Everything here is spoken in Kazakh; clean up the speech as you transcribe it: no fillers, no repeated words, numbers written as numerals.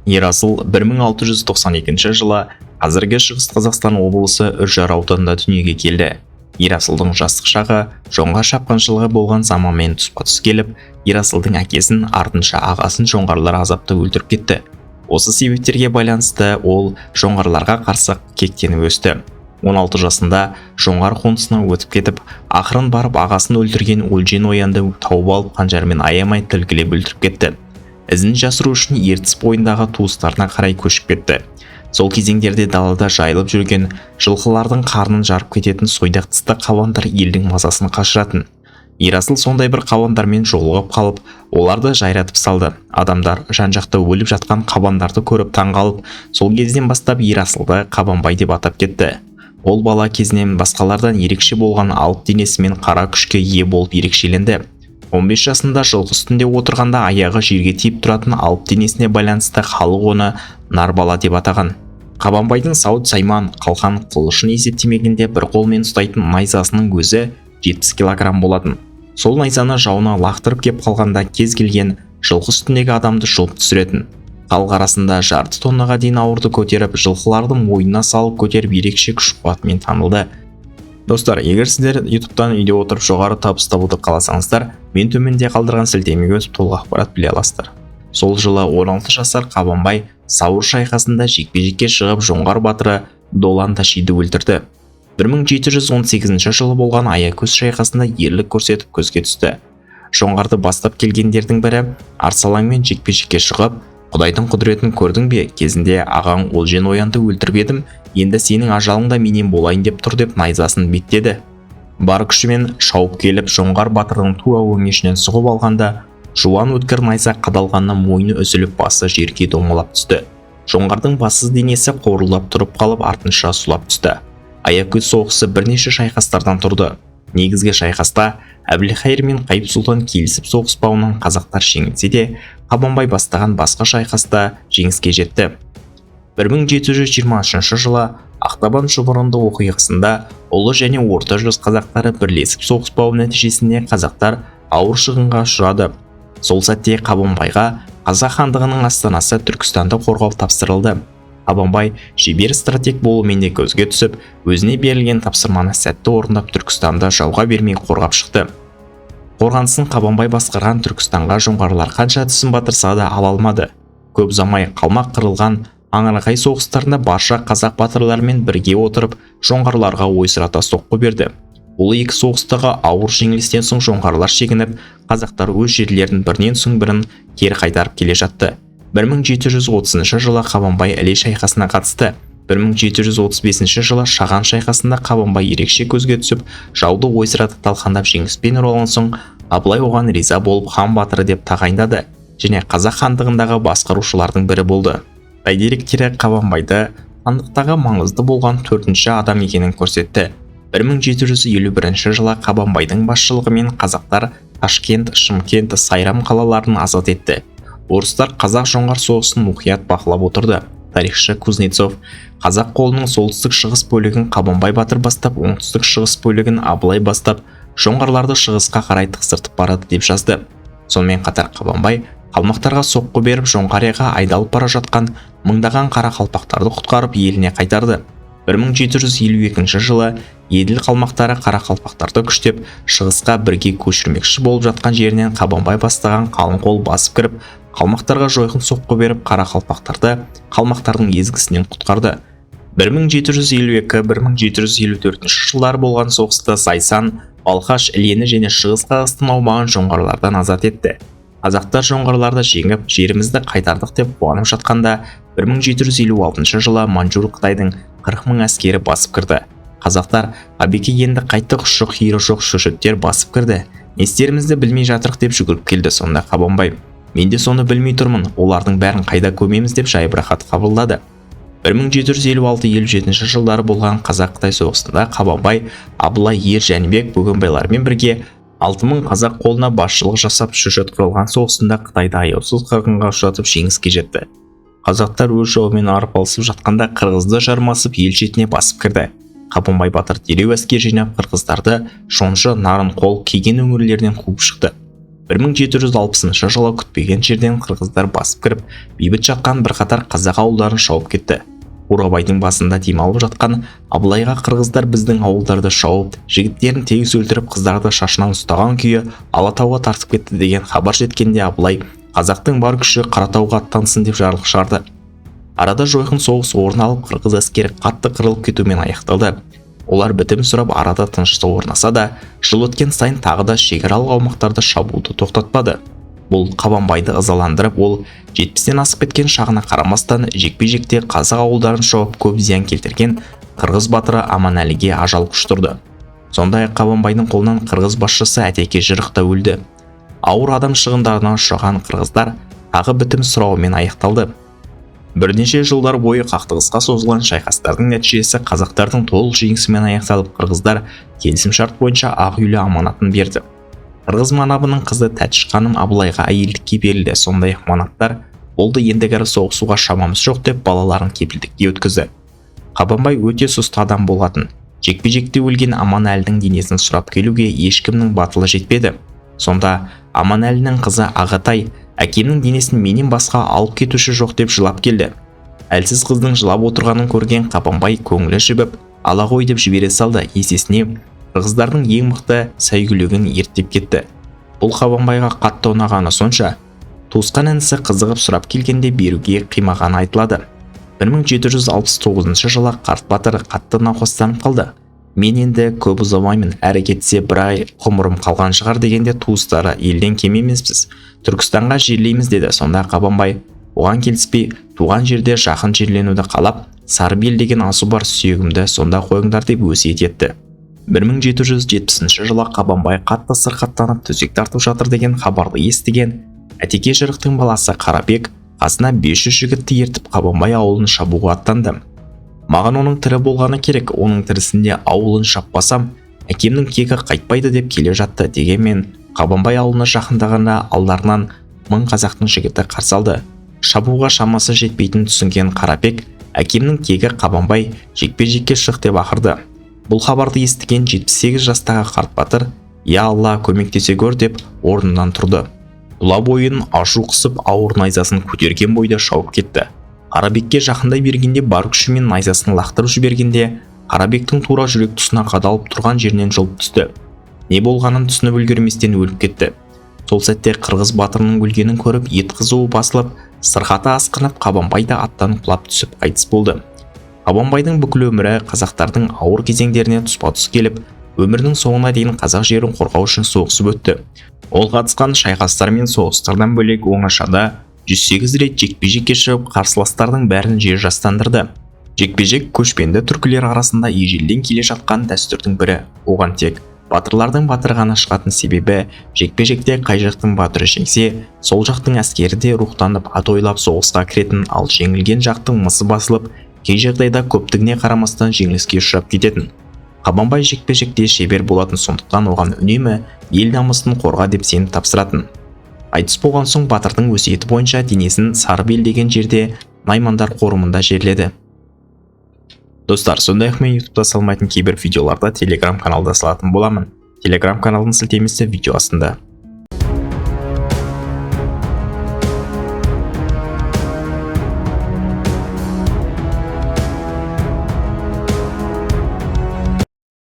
Ерасыл 1692 жылы қазіргі Шығыс Қазақстан облысы Үржар ауданында дүниеге келді. Ерасылдың жастық шағы жоңғар шапқыншылығы болған заманмен тұспа-тұс келіп, Ерасылдың әкесін, артынша ағасын жоңғарлар азапты өлтіріп кетті. Осы себептерге байланысты ол жоңғарларға қарсы кектеніп өсті. 16 жасында жоңғар қонысына өтіп кетіп, ақырын барып ағасын өлтірген Өлжен Оянды тауып алып қанжармен аямай тілгілеп өлтіріп кетті. Ізін жасыру үшін ертіс бойындағы туыстарына қарай көшіп кетті. Сол кезеңдерде далада жайылып жүрген жылқылардың қарнын жарып кететін сойдақ тісті қабандар елдің мазасын қашыратын. Ерасыл сондай бір қабандармен жолығып қалып, оларды жайратып салды. Адамдар жан-жақта өліп жатқан қабандарды көріп таңғалып, сол кезден бастап Ерасылды Қабанбай деп атап кетті. Ол бала кезінен басқалардан ерекше болған алып денесімен қара күшке ие болып ерекшеленді. 15 жасында жылқы үстінде отырғанда аяғы жерге тиіп тұратын алып денесіне байланысты халық оны Нарбала деп атаған. Қабанбайдың сауыт сайман, қалқан, қылышын есептемегенде бір қолмен ұстайтын найзасының өзі 70 килограмм болатын. Сол найзаны жауына лақтырып кеп қалғанда кез келген жылқы үстіндегі адамды жұлып түсіретін. Халық арасында жарты тоннаға дейін ауырды көтеріп, жылқылардың мойнына салып көтеріп ерекше күш-қуатымен танылды. Достар, егер сіздер YouTube'дан үйде отырып жоғары табыс табуды қаласаңыздар, мен төменде қалдырған сілтемеге өтіп толық ақпарат біле аласыздар. Сол жылы 16 жасар Қабанбай Сауыр шайқасында жекпе-жекке шығып, жоңғар батыры Долан Ташиды өлтірді. 1718 жылы болған Аякөз шайқасында ерлік көрсетіп көзге түсті. Жоңғарды бастап келгендердің бірі Арсалаңмен жекпе-жекке шығып, Құдайдың құдіретін көрдің бе? Кезінде ағаң Өлжен Оянды өлтіріп едім, енді сенің ажалың да менен болайын деп тұр деп найзасын беттеді. Бар күшімен шауып келіп, жоңғар батырдың туа өңешінен сұғып алғанда, жуан өткір найза қадалғаннан мойны үзіліп, басы жерге домалап түсті. Жоңғардың бассыз денесі қорылдап тұрып қалып, артынша сұлап түсті. Аякөз соғысы бірнеше шайқастардан тұрды. Негізгі шайқаста Әбілқайыр мен Қайып сұлтан келісіп соғыспауынан қазақтар жеңілсе де, Қабанбай бастаған басқа шайқаста жеңіске жетті. 1723 жылы Ақтабан шұбырынды оқиғасында ұлы және орта жүз қазақтары бірлесіп соғыспау нәтижесінде қазақтар ауыр шығынға ұшырады. Сол сәтте Қабанбайға қазақ хандығының астанасы Түркістанды қорғау тапсырылды. Қабанбай шебер стратег болумен де көзге түсіп, өзіне берілген тапсырманы сәтті орындап Түркістанды жауға бермей қорғап шықты. Қорғанысын Қабанбай басқарған Түркістанға жоңғарлар қанша түсін батырса да ала алмады. Көп ұзамай Қалмақ қырылған Аңырақай соғыстарында барша қазақ батырларымен бірге отырып, жоңғарларға ойсырата соққы берді. Бұл екі соғыстағы ауыр жеңілістен соң жоңғарлар шегініп, қазақтар өз жерлерін бірінен соң бірін кері қайтарып келе жатты. 1730 жылы Қабанбай Іле шайқасына қатысты. 1735 жылы Шаған шайқасында Қабанбай ерекше көзге түсіп, жауды ойсырата талқандап жеңіспен оралған соң, Абылай оған риза болып хан батыры деп тағайындады және қазақ хандығындағы басқарушылардың бірі болды. Деректері Қабанбайды хандықтағы маңызды болған 4-ші адам екенін көрсетті. 1751 жылы Қабанбайдың басшылығымен қазақтар Ташкент, Шымкент, Сайрам қалаларын азат етті. Орыстар қазақ-жоңғар соғысын мұқият бақылап отырды. Тарихшы Кузнецов қазақ қолының солтүстік-шығыс бөлігін Қабанбай батыр бастап, оңтүстік-шығыс бөлігін Абылай бастап, жоңғарларды шығысқа қарай тықсыртып барады деп жазды. Сонымен қатар Қабанбай қалмақтарға соққы беріп, Жоңғарияға айдалып бара жатқан мыңдаған қарақалпақтарды құтқарып еліне қайтарды. 1752 жылы Еділ қалмақтары қарақалпақтарды күштеп, шығысқа бірге көшірмекші болып жатқан жерінен Қабанбай бастаған қалың қол басып кіріп, қалмақтарға жойқын соққы беріп, қарақалпақтарды қалмақтардың езгісінен құтқарды. 1752-1754 жылдары болған соғыста Зайсан, Балқаш, Ілені және Шығыс Қазақстан аумағын жоңғарлардан азат етті. Қазақтар жоңғарларды жеңіп, жерімізді қайтардық деп қуанып жатқанда, 1756 жылы Манжур Қытайдың 40 мың әскері басып кірді. Қазақтар Абеке енді қайттық, ұшы-қиыры жоқ шөшеттер басып кірді. Не істерімізді білмей жатырық деп жүгіріп келді. Сонда Қабанбай: мен де соны білмей тұрмын, олардың бәрін қайда көмеміз деп жайбарақат қабылдады. 1756-57 жылдары болған Қазақ-Қытай соғысында Қабанбай, Абылай, Ер Жәнібек бөгенбайлармен бірге 6000 қазақ қолына басшылық жасап, шөшет құрылған соғысында Қытайды аяусыз қырғынға ұшыратып жеңіске жетті. Қазақтар өз жауымен арпалысып жатқанда қырғызды жармасып ел шетіне басып кірді. Қабанбай батыр дереу әскер жинап қырғыздарды Шонжы, Нарынқол, Кеген өңірлерінен қуып шықты. 1760 жылы күтпеген жерден қырғыздар басып кіріп, бейбіт жатқан бірқатар қазақ ауылдарын шауып кетті. Бурабайдың басында демалып жатқан Абылайға қырғыздар біздің ауылдарды шауып, жігіттерін тегіс өлтіріп, қыздарды шашынан ұстаған күйі Алатауға тартып кетті деген хабар жеткенде Абылай қазақтың бар күші Қаратауға аттансын деп жарлық шығарды. Арада жойқын соғыс орын алып, қырғыз әскері қатты қырылып кетумен аяқталды. Олар бітім сұрап арада тыныштық орнаса да, жыл өткен сайын тағы да шекаралық аумақтарды шабуылды тоқтатпады. Бұл Қабанбайды ызаландырып, ол 70-тен асып кеткен шағына қарамастан жекпе-жекте қазақ ауылдарын шауып көп зиян келтірген қырғыз батыры Аманәліге ажал құштырды. Сондай-ақ Қабанбайдың қолынан қырғыз басшысы Әтеке Жырық та өлді. Ауыр адам шығындарына ұшыраған қырғыздар тағы бітім сұрауымен аяқталды. Бірнеше жылдар бойы қақтығысқа созылған шайқастардың нәтижесі қазақтардың толық жеңісімен аяқталып, қырғыздар келісімшарт бойынша Ақ үйлі аманатын берді. Қырғыз манабының қызы Тәтіш ханым Абылайға әйелдікке берілді. Сондай-ақ манаттар болды, ендігәрі соғысуға шамамыз жоқ деп балаларын кепілдікке өткізді. Қабанбай өте сұсты адам болатын. Жекпе-жекте өлген Аманәлінің денесін сұрап келуге ешкімнің батылы жетпеді. Сонда Аманәлінің қызы Ағатай әкемнің денесін менен басқа алып кетуші жоқ деп жылап келді. Әлсіз қыздың жылап отырғанын көрген Қабанбай көңілі жібіп, ала ғой деп жібере салды. Есесіне қырғыздардың ең мықты сәйгүлігін ерттеп кетті. Бұл Қабанбайға қатты ұнағаны сонша, туысқан інісі қызығып сұрап келгенде беруге қимағаны айтылады. 1769 жылы қарт батыр қатты науқастанып қалды. Мен енді көп ұзамаймын, әрі кетсе бір ай ғұмырым қалған шығар дегенде туыстары елден кем емеспіз, Түркістанға жерлейміз деді. Сонда Қабанбай оған келіспей, туған жерде жақын жерленуді қалап, Сарыбел деген асу бар, сүйегімді сонда қойыңдар деп өсиет етті. 1770 жылы Қабанбай қатты сырқаттанып төсек тартып жатыр деген хабарды естіген Әтеке Жырықтың баласы Қарабек қасына 500 жігітті ертіп Қабанбай ауылын шабуға аттанды. Маған оның тірі болғаны керек, оның тірісінде ауылын шаппасам, әкемнің кегі қайтпайды деп келе жатты. Дегенмен Қабанбай ауылына жақындағанда алдарынан 1000 қазақтың жігіті қарсы алды. Шабуға шамасы жетпейтін түсінген Қарабек, әкемнің кегі Қабанбай жекпе-жекке шық деп ақырды. Бұл хабарды естіген 78 жастағы қарт батыр, «Я Алла, көмектесе көр» деп орнынан тұрды. Тұла бойын ашу қысып, ауыр найзасын көтерген бойда шауып кетті. Қарабекке жақындай бергенде бар күшімен найзасын лақтырып жібергенде, Қарабектің тура жүрек тұсына қадалып тұрған жерінен жұлып түсті. Не болғанын түсініп үлгерместен өліп кетті. Сол сәтте қырғыз батырының өлгенін көріп, ет қызуы басылып, сырқаты асқынып, Қабанбай да аттан құлап түсіп қайтыс болды. Қабанбайдың бүкіл өмірі қазақтардың ауыр кезеңдеріне тұспа-тұс келіп, өмірінің соңына дейін қазақ жерін қорғау үшін соғысып өтті. Ол қатысқан шайқастар мен соғыстардан бөлек оңашада 108 рет жекпе-жекке шығып, қарсыластардың бәрін жер жастандырды. Жекпе-жек көшпенді түркілер арасында ежелден келе жатқан дәстүрдің бірі. Оған тек батырлардың батыры ғана шығатын, себебі жекпе-жекте қай жақтың батыры жеңсе, сол жақтың әскері де рухтанып ат ойлап соғысқа кіретін, ал жеңілген жақтың мысы басылып, кей жағдайда көптігіне қарамастан жеңіліске ұшырап кететін. Қабанбай жекпе-жекте шебер болатын, сондықтан оған үнемі ел намысын қорға деп сеніп тапсыратын. Айтыс болған соң батырдың өсиеті бойынша денесін Сарыбел деген жерде Наймандар қорымында жерледі. Достар, сондай-ақ мен ютубта салмайтын кейбір видеоларда телеграм каналда салатын боламын. Телеграм каналдың сілтемесі видео астында.